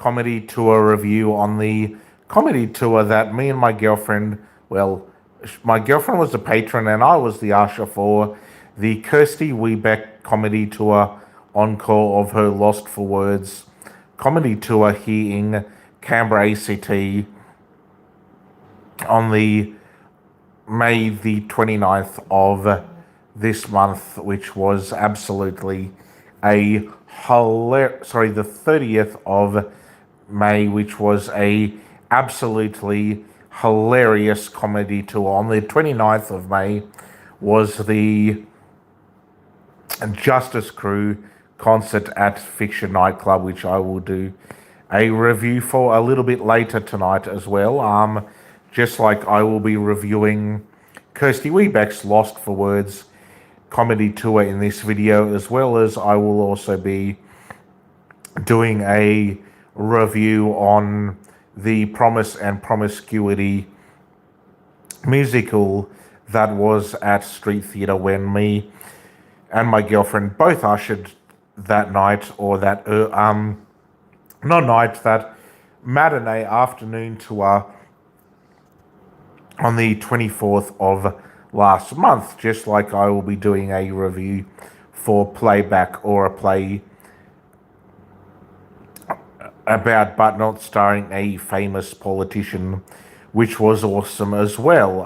comedy tour review on the comedy tour that me and my girlfriend, well, my girlfriend was the patron and I was the usher for the Kirsty Webeck comedy tour encore of her Lost for Words comedy tour here in Canberra, ACT on the May the 29th of this month, which was absolutely the 30th of May, which was a absolutely hilarious comedy tour. On the 29th of May was the Justice Crew concert at Fiction Nightclub, which I will do a review for a little bit later tonight as well. Just like I will be reviewing Kirsty Webeck's Lost for Words comedy tour in this video, as well as I will also be doing a review on the Promise and Promiscuity musical that was at Street Theatre when me and my girlfriend both ushered that night, or that that matinee afternoon tour on the 24th of last month, just like I will be doing a review for Playback, or a play about but not starring a famous politician, which was awesome as well.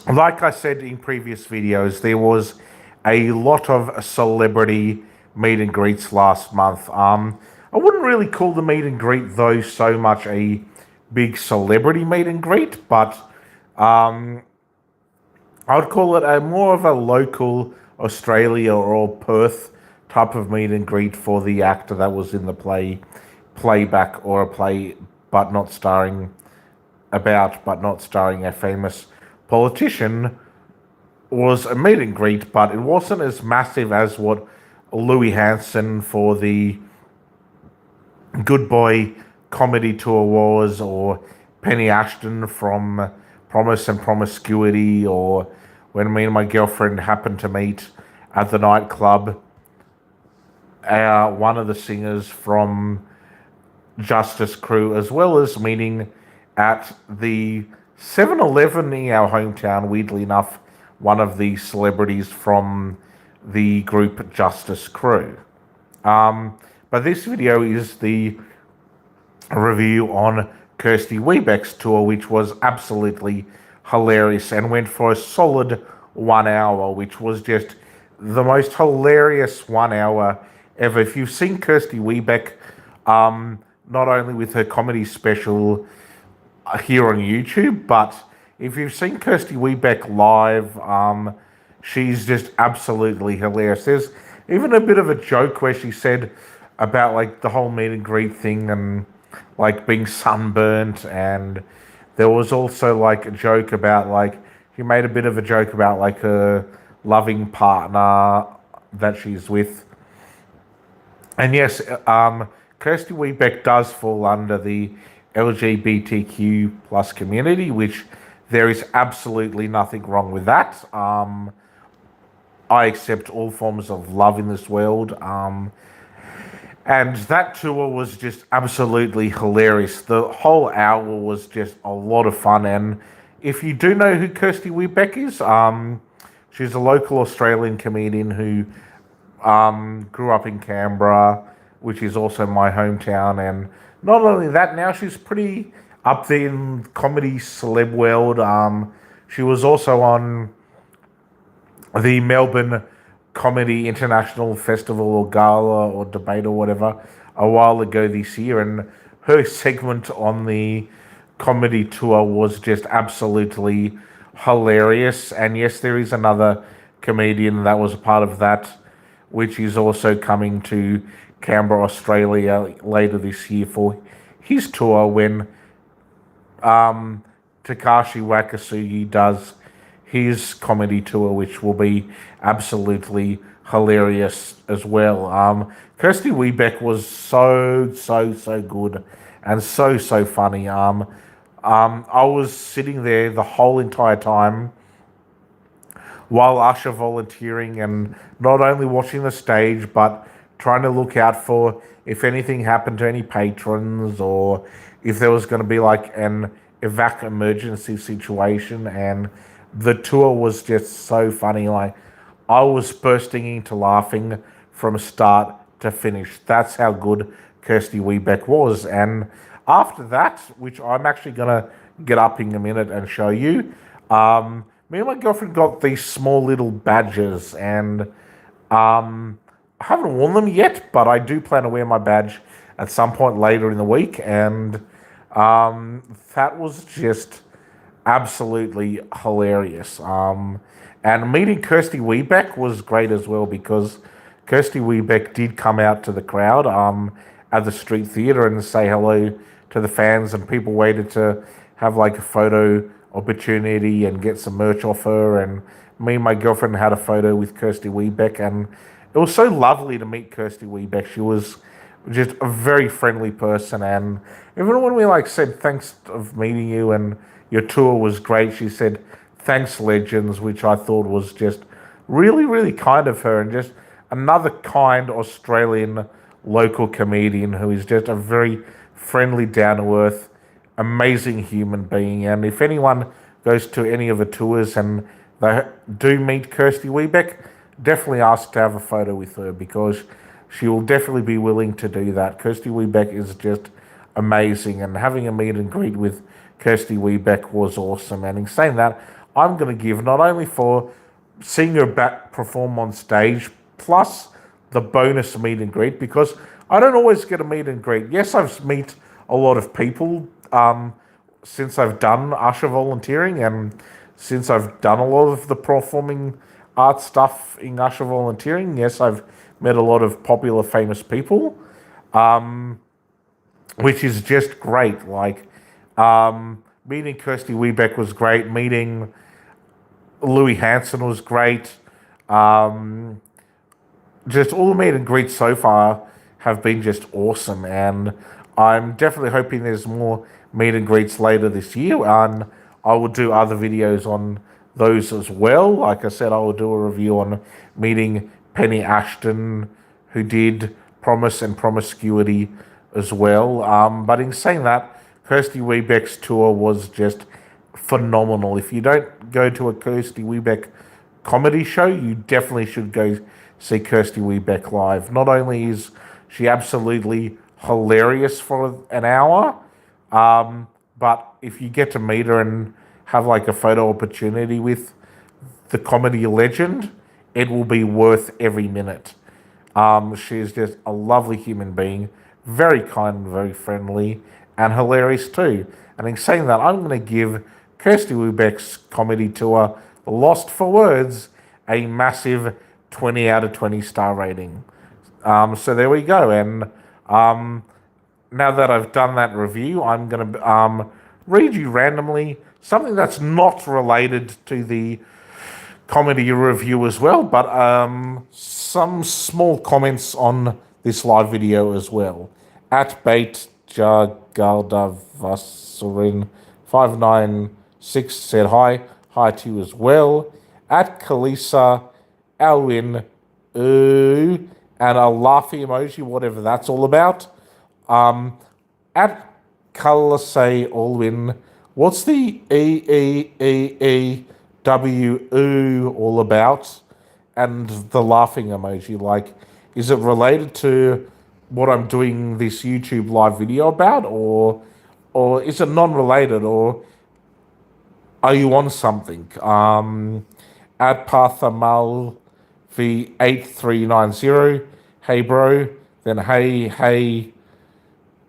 Like I said in previous videos, there was a lot of celebrity meet and greets last month. I wouldn't really call the meet and greet, though, so much a big celebrity meet and greet, but I would call it a more of a local Australia or Perth type of meet and greet for the actor that was in the Playback, or a play but not starring a famous politician. Was a meet and greet, but it wasn't as massive as what Louis Hansen for the Good Boy comedy tour was, or Penny Ashton from Promise and Promiscuity, or when me and my girlfriend happened to meet at the nightclub one of the singers from Justice Crew, as well as meeting at the 7-Eleven in our hometown, weirdly enough, one of the celebrities from the group Justice Crew. But this video is the review on Kirsty Webeck's tour, which was absolutely hilarious and went for a solid 1 hour, which was just the most hilarious 1 hour ever. If you've seen Kirsty Webeck, not only with her comedy special here on YouTube, but if you've seen Kirsty Webeck live, she's just absolutely hilarious. There's even a bit of a joke where she said about like the whole meet and greet thing and like being sunburnt, and there was also like a joke about like she made a bit of a joke about like her loving partner that she's with. And yes, Kirsty Webeck does fall under the LGBTQ plus community, which there is absolutely nothing wrong with that. I accept all forms of love in this world. And that tour was just absolutely hilarious. The whole hour was just a lot of fun. And if you do know who Kirsty Webeck is, she's a local Australian comedian who grew up in Canberra, which is also my hometown. And not only that, now she's pretty up there in comedy celeb world. She was also on the Melbourne Comedy International Festival or Gala or Debate or whatever a while ago this year, and her segment on the comedy tour was just absolutely hilarious. And yes, there is another comedian that was a part of that, which is also coming to Canberra, Australia later this year for his tour when Takashi Wakasugi does his comedy tour, which will be absolutely hilarious as well. Kirsty Webeck was so good and so funny. I was sitting there the whole entire time while usher volunteering, and not only watching the stage but trying to look out for if anything happened to any patrons or if there was going to be like an evac emergency situation. And the tour was just so funny. Like, I was bursting into laughing from start to finish. That's how good Kirsty Webeck was. And after that, which I'm actually going to get up in a minute and show you, me and my girlfriend got these small little badges, and I haven't worn them yet, but I do plan to wear my badge at some point later in the week. And that was just absolutely hilarious. And meeting Kirsty Webeck was great as well, because Kirsty Webeck did come out to the crowd at the street theatre and say hello to the fans, and people waited to have like a photo opportunity and get some merch off her. And me and my girlfriend had a photo with Kirsty Webeck, and it was so lovely to meet Kirsty Webeck. She was just a very friendly person, and even when we like said thanks of meeting you and your tour was great, she said thanks legends, which I thought was just really, really kind of her, and just another kind Australian local comedian who is just a very friendly, down-to-earth, amazing human being. And if anyone goes to any of the tours and they do meet Kirsty Webeck, definitely ask to have a photo with her, because she will definitely be willing to do that. Kirsty Webeck is just amazing, and having a meet and greet with Kirsty Webeck was awesome. And in saying that, I'm going to give not only for seeing her back perform on stage, plus the bonus meet and greet, because I don't always get a meet and greet. Yes, I've met a lot of people since I've done usher volunteering, and since I've done a lot of the performing arts stuff in usher volunteering. Yes, I've met a lot of popular, famous people, which is just great. Like, meeting Kirsty Webeck was great. Meeting Louis Hansen was great. Just all the meet and greets so far have been just awesome, and I'm definitely hoping there's more meet and greets later this year, and I will do other videos on those as well. Like I said, I will do a review on meeting Penny Ashton, who did Promise and Promiscuity as well. But in saying that, Kirsty Webeck's tour was just phenomenal. If you don't go to a Kirsty Webeck comedy show, you definitely should go see Kirsty Webeck live. Not only is she absolutely hilarious for an hour, but if you get to meet her and have like a photo opportunity with the comedy legend, it will be worth every minute. She's just a lovely human being, very kind, very friendly, and hilarious too. And in saying that, I'm going to give Kirsty Webeck's comedy tour, Lost for Words, a massive 20 out of 20 star rating. So there we go. And now that I've done that review, I'm going to read you randomly something that's not related to the comedy review as well, but some small comments on this live video as well. At Bait Jagaldavasurin 596 said hi to you as well. At Kalisa Alwin and a laughy emoji, whatever that's all about. At Kalise Alwin, what's the EEEEEW all about? And the laughing emoji, like, is it related to what I'm doing this YouTube live video about, or is it non-related, or are you on something? At Parthamal V8390, hey bro, then hey,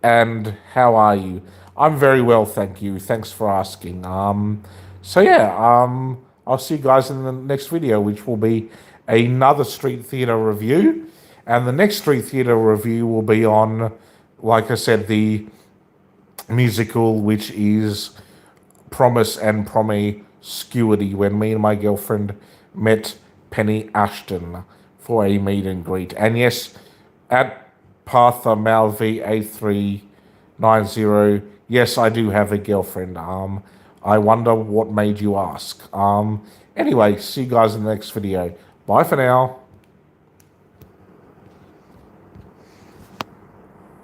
and how are you? I'm very well, thank you. Thanks for asking. So yeah, I'll see you guys in the next video, which will be another street theatre review. And the next street theatre review will be on, like I said, the musical, which is Promise and Promiscuity, when me and my girlfriend met Penny Ashton for a meet and greet. And yes, at Partha Malv 8390, yes, I do have a girlfriend. I wonder what made you ask. Anyway, see you guys in the next video. Bye for now.